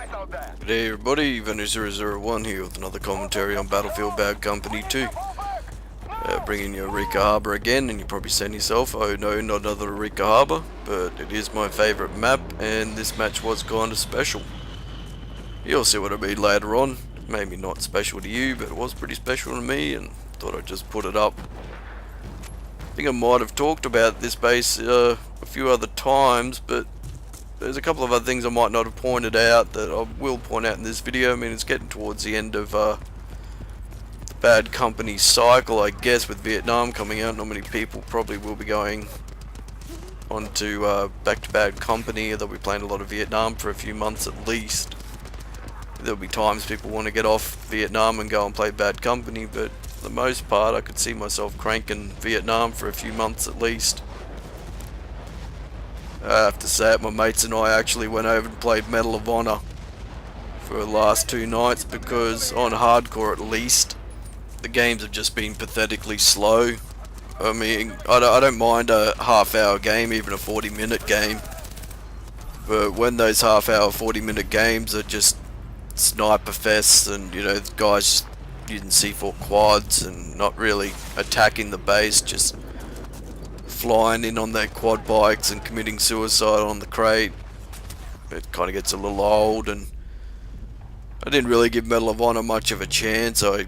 Good day everybody, Venom001 here with another commentary on Battlefield Bad Company 2. Bringing you Arica Harbour again, and you're probably saying to yourself, oh no, not another Arica Harbour, but it is my favourite map, and this match was kinda special. You'll see what I mean later on. Maybe not special to you, but it was pretty special to me, and thought I'd just put it up. I think I might have talked about this base a few other times, but there's a couple of other things I might not have pointed out that I will point out in this video. I mean, it's getting towards the end of the Bad Company cycle, I guess, with Vietnam coming out. Not many people probably will be going on to back to Bad Company. They'll be playing a lot of Vietnam for a few months at least. There'll be times people want to get off Vietnam and go and play Bad Company, but for the most part I could see myself cranking Vietnam for a few months at least. I have to say it, my mates and I actually went over and played Medal of Honor for the last 2 nights, because on hardcore at least the games have just been pathetically slow. I mean, I don't mind a half-hour game, even a 40-minute game, but when those half-hour 40-minute games are just sniper fests and, you know, the guys using C4 quads and not really attacking the base, just flying in on their quad bikes and committing suicide on the crate, it kind of gets a little old, and I didn't really give Medal of Honor much of a chance. I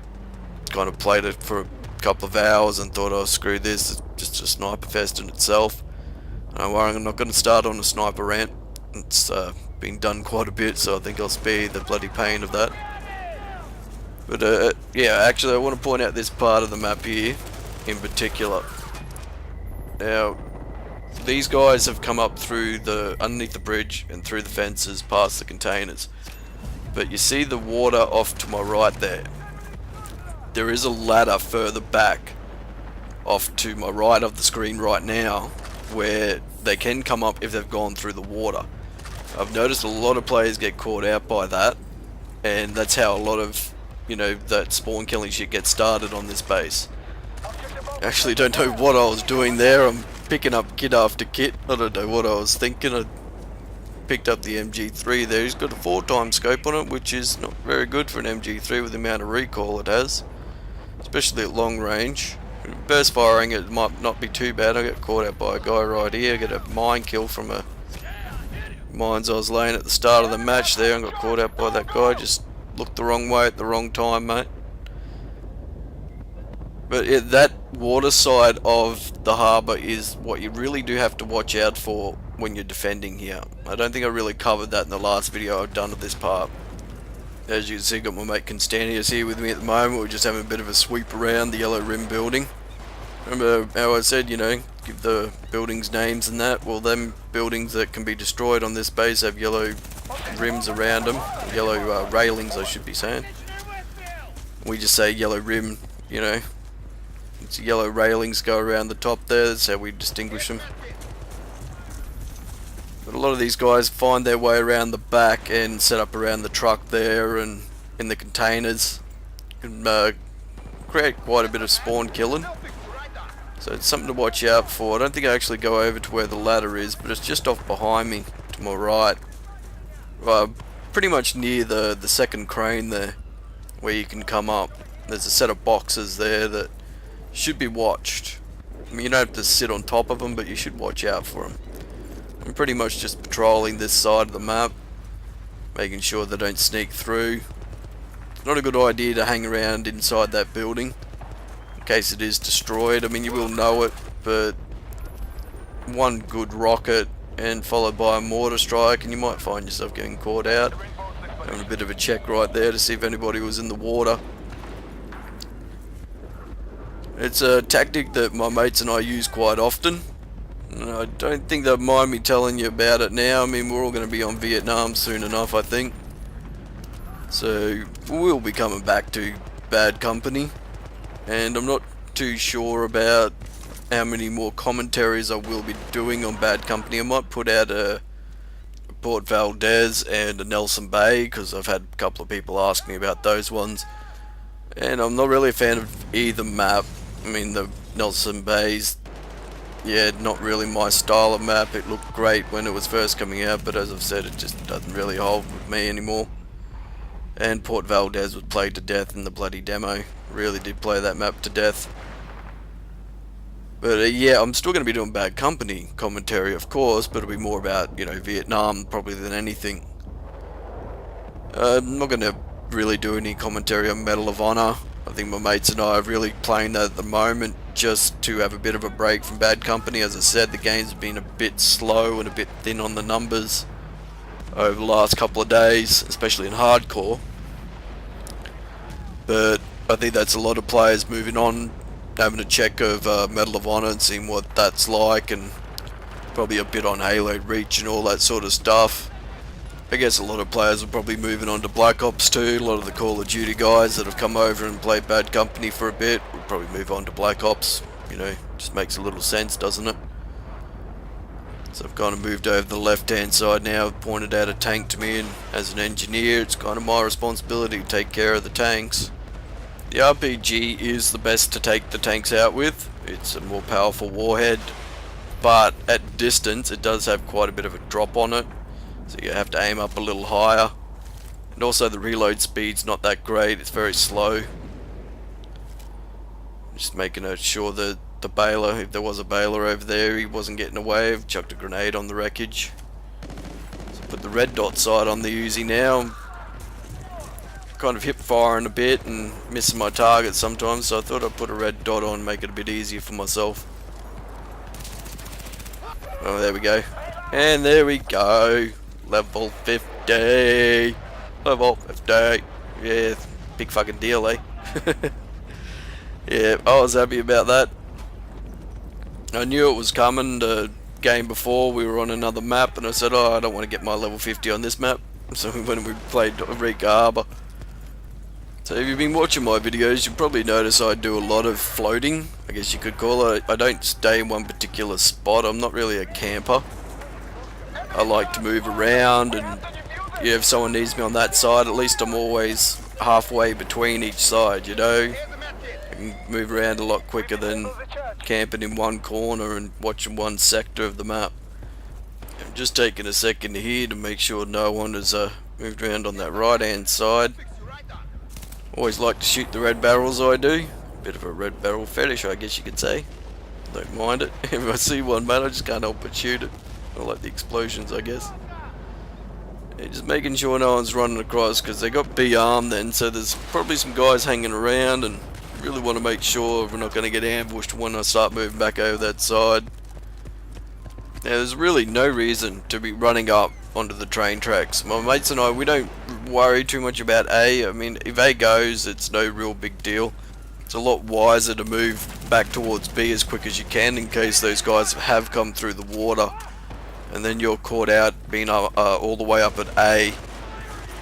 kind of played it for a couple of hours and thought, oh screw this, it's just a sniper fest in itself. Don't worry, I'm not going to start on a sniper rant. It's been done quite a bit, so I think I'll spare the bloody pain of that. But yeah, actually I want to point out this part of the map here in particular. Now, these guys have come up through underneath the bridge and through the fences past the containers. But you see the water off to my right there. There is a ladder further back off to my right of the screen right now where they can come up if they've gone through the water. I've noticed a lot of players get caught out by that, and that's how a lot of, you know, that spawn killing shit gets started on this base. Actually don't know what I was doing there. I'm picking up kit after kit. I don't know what I was thinking. I picked up the MG3 there. He's got a 4x scope on it, which is not very good for an MG3 with the amount of recoil it has, especially at long range. Burst firing it might not be too bad. I got caught out by a guy right here. I got a mine kill from a mines I was laying at the start of the match there. I got caught out by that guy. Just looked the wrong way at the wrong time, mate. But yeah, that water side of the harbour is what you really do have to watch out for when you're defending here. I don't think I really covered that in the last video I've done of this part. As you can see, got my mate Constantius here with me at the moment. We're just having a bit of a sweep around the yellow rim building. Remember how I said, you know, give the buildings names and that? Well, them buildings that can be destroyed on this base have yellow rims around them. Yellow railings, I should be saying. We just say yellow rim, you know. It's yellow railings go around the top there, that's how we distinguish them. But a lot of these guys find their way around the back and set up around the truck there and in the containers. Can create quite a bit of spawn killing. So it's something to watch out for. I don't think I actually go over to where the ladder is, but it's just off behind me to my right. Pretty much near the second crane there, where you can come up. There's a set of boxes there that should be watched. I mean, you don't have to sit on top of them, but you should watch out for them. I'm pretty much just patrolling this side of the map, making sure they don't sneak through. Not a good idea to hang around inside that building in case it is destroyed. I mean, you will know it, but one good rocket and followed by a mortar strike and you might find yourself getting caught out. Having a bit of a check right there to see if anybody was in the water. It's a tactic that my mates and I use quite often. I don't think they'll mind me telling you about it now. I mean, we're all going to be on Vietnam soon enough, I think. So, we'll be coming back to Bad Company. And I'm not too sure about how many more commentaries I will be doing on Bad Company. I might put out a Port Valdez and a Nelson Bay, because I've had a couple of people ask me about those ones. And I'm not really a fan of either map. I mean, the Nelson Bay's yeah, not really my style of map. It looked great when it was first coming out, but as I've said, it just doesn't really hold with me anymore. And Port Valdez was played to death in the bloody demo. Really did play that map to death. But yeah, I'm still going to be doing Bad Company commentary, of course, but it'll be more about, you know, Vietnam probably than anything. I'm not going to really do any commentary on Medal of Honor. I think my mates and I are really playing that at the moment just to have a bit of a break from Bad Company. As I said, the game's been a bit slow and a bit thin on the numbers over the last couple of days, especially in hardcore. But I think that's a lot of players moving on, having a check of Medal of Honor and seeing what that's like, and probably a bit on Halo Reach and all that sort of stuff. I guess a lot of players are probably moving on to Black Ops 2. A lot of the Call of Duty guys that have come over and played Bad Company for a bit will probably move on to Black Ops. You know, just makes a little sense, doesn't it? So I've kind of moved over to the left hand side now. I've pointed out a tank to me, and as an engineer it's kind of my responsibility to take care of the tanks. The RPG is the best to take the tanks out with. It's a more powerful warhead, but at distance it does have quite a bit of a drop on it, so you have to aim up a little higher. And also the reload speed's not that great, it's very slow. Just making sure that the bailer, if there was a bailer over there, he wasn't getting away. I've chucked a grenade on the wreckage. So put the red dot sight on the Uzi now. Kind of hip firing a bit and missing my target sometimes, so I thought I'd put a red dot on, make it a bit easier for myself. Oh, there we go. And there we go. Level 50. Level 50. Yeah, big fucking deal, eh? Yeah, I was happy about that. I knew it was coming. The game before, we were on another map, and I said, oh, I don't want to get my level 50 on this map. So when we played Arica Harbour. So if you've been watching my videos, you'll probably notice I do a lot of floating, I guess you could call it. I don't stay in one particular spot. I'm not really a camper. I like to move around, and yeah, if someone needs me on that side, at least I'm always halfway between each side, you know. I can move around a lot quicker than camping in one corner and watching one sector of the map. I'm just taking a second here to make sure no one has moved around on that right hand side. Always like to shoot the red barrels, I do. Bit of a red barrel fetish, I guess you could say. Don't mind it. If I see one, man, I just can't help but shoot it. I like the explosions, I guess. Yeah, just making sure no one's running across, because they got B armed then, so there's probably some guys hanging around, and really want to make sure we're not going to get ambushed when I start moving back over that side. Now, there's really no reason to be running up onto the train tracks. My mates and I, we don't worry too much about A. I mean, if A goes, it's no real big deal. It's a lot wiser to move back towards B as quick as you can, in case those guys have come through the water, and then you're caught out being all the way up at A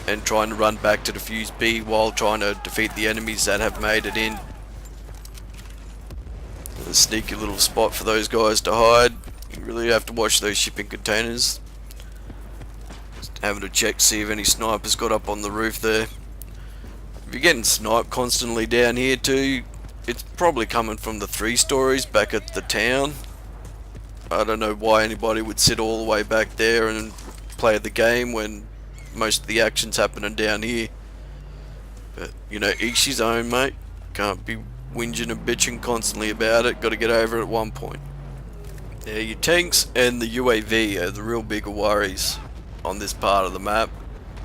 and trying to run back to defuse B while trying to defeat the enemies that have made it in. A sneaky little spot for those guys to hide. You really have to watch those shipping containers. Just having to check, see if any snipers got up on the roof there. If you're getting sniped constantly down here too, it's probably coming from the 3 stories back at the town. I don't know why anybody would sit all the way back there and play the game when most of the action's happening down here. But, you know, each his own, mate. Can't be whinging and bitching constantly about it. Got to get over it at one point. Yeah, your tanks and the UAV are the real bigger worries on this part of the map,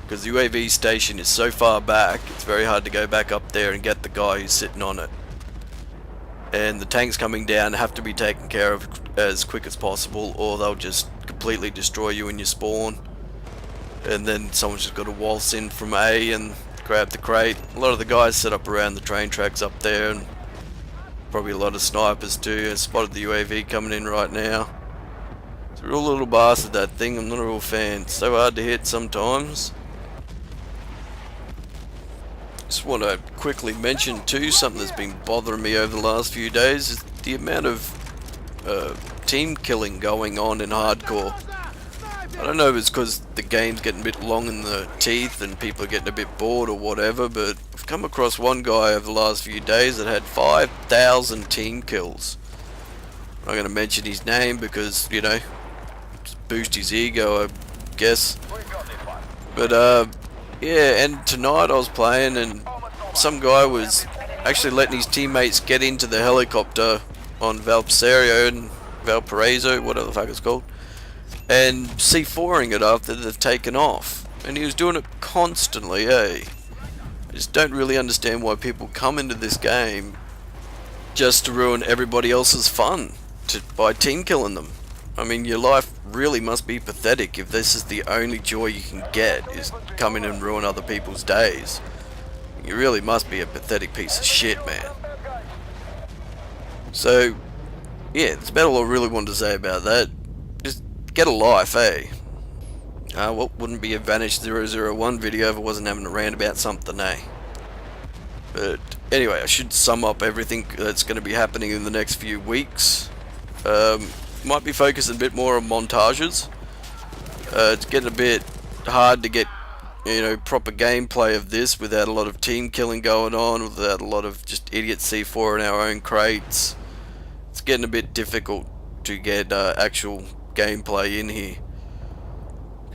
because the UAV station is so far back, it's very hard to go back up there and get the guy who's sitting on it. And the tanks coming down have to be taken care of as quick as possible, or they'll just completely destroy you in your spawn. And then someone's just got to waltz in from A and grab the crate. A lot of the guys set up around the train tracks up there, and probably a lot of snipers too. I spotted the UAV coming in right now. It's a real little bastard, that thing. I'm not a real fan. It's so hard to hit sometimes. Just want to quickly mention too, something that's been bothering me over the last few days is the amount of team killing going on in hardcore. I don't know if it's because the game's getting a bit long in the teeth and people are getting a bit bored or whatever, but I've come across one guy over the last few days that had 5,000 team kills. I'm not going to mention his name because, you know, just boost his ego, I guess. But, yeah, and tonight I was playing and some guy was actually letting his teammates get into the helicopter on Valparaiso, whatever the fuck it's called, and C4ing it after they've taken off. And he was doing it constantly, eh? I just don't really understand why people come into this game just to ruin everybody else's fun by team killing them. I mean, your life really must be pathetic if this is the only joy you can get, is come in and ruin other people's days. You really must be a pathetic piece of shit, man. So, yeah, that's about all I really wanted to say about that. Just get a life, eh? What wouldn't be a Vanish 001 video if I wasn't having a rant about something, eh? But anyway, I should sum up everything that's going to be happening in the next few weeks. Might be focusing a bit more on montages. It's getting a bit hard to get, you know, proper gameplay of this without a lot of team killing going on, without a lot of just idiot C4 in our own crates. It's getting a bit difficult to get actual gameplay in here.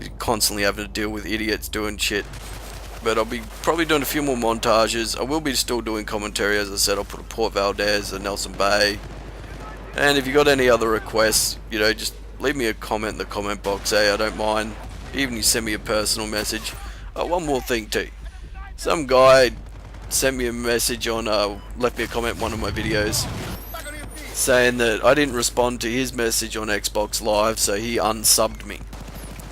You're constantly having to deal with idiots doing shit. But I'll be probably doing a few more montages. I will be still doing commentary, as I said. I'll put a Port Valdez and Nelson Bay. And if you got any other requests, you know, just leave me a comment in the comment box, eh? I don't mind. Even you send me a personal message. One more thing too. Some guy sent me a message on, left me a comment in one of my videos, saying that I didn't respond to his message on Xbox Live, so he unsubbed me.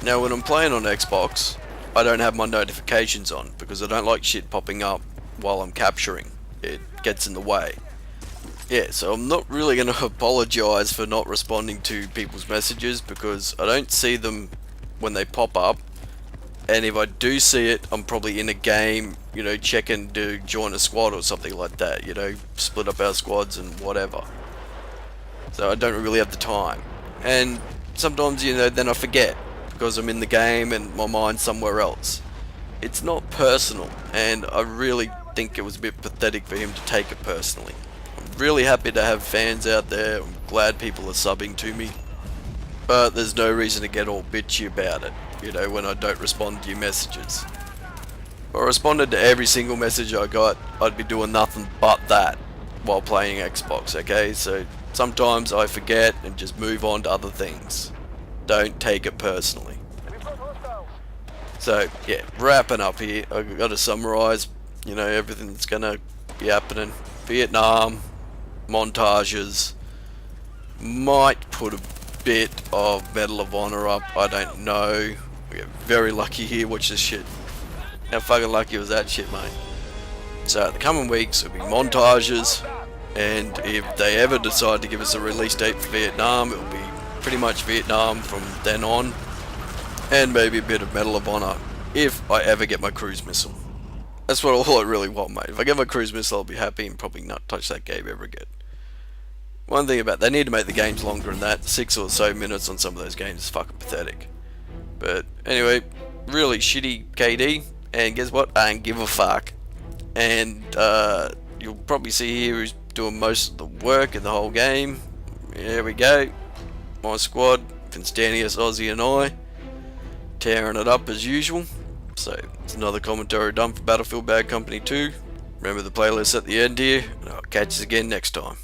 Now when I'm playing on Xbox, I don't have my notifications on because I don't like shit popping up while I'm capturing. It gets in the way. Yeah, so I'm not really going to apologise for not responding to people's messages because I don't see them when they pop up. And if I do see it, I'm probably in a game, you know, checking to join a squad or something like that, you know, split up our squads and whatever. So I don't really have the time. And sometimes, you know, then I forget because I'm in the game and my mind's somewhere else. It's not personal, and I really think it was a bit pathetic for him to take it personally. I'm really happy to have fans out there. I'm glad people are subbing to me. But there's no reason to get all bitchy about it, you know, when I don't respond to your messages. If I responded to every single message I got, I'd be doing nothing but that while playing Xbox, okay? So sometimes I forget and just move on to other things. Don't take it personally. So, yeah, wrapping up here, I've got to summarise, you know, everything that's going to be happening. Vietnam, montages, might put a bit of Medal of Honor up, I don't know. We get very lucky here, watch this shit. How fucking lucky was that shit, mate? So, the coming weeks will be montages, and if they ever decide to give us a release date for Vietnam, it will be pretty much Vietnam from then on, and maybe a bit of Medal of Honor if I ever get my cruise missile. That's all I really want, mate. If I get my cruise missile, I'll be happy and probably not touch that game ever again. One thing about, they need to make the games longer than that. 6 or so minutes on some of those games is fucking pathetic. But anyway, really shitty KD, and guess what? I don't give a fuck. And you'll probably see here who's doing most of the work in the whole game. There we go. My squad, Constantius, Aussie and I, tearing it up as usual. So, it's another commentary done for Battlefield Bad Company 2. Remember the playlist at the end here, and I'll catch you again next time.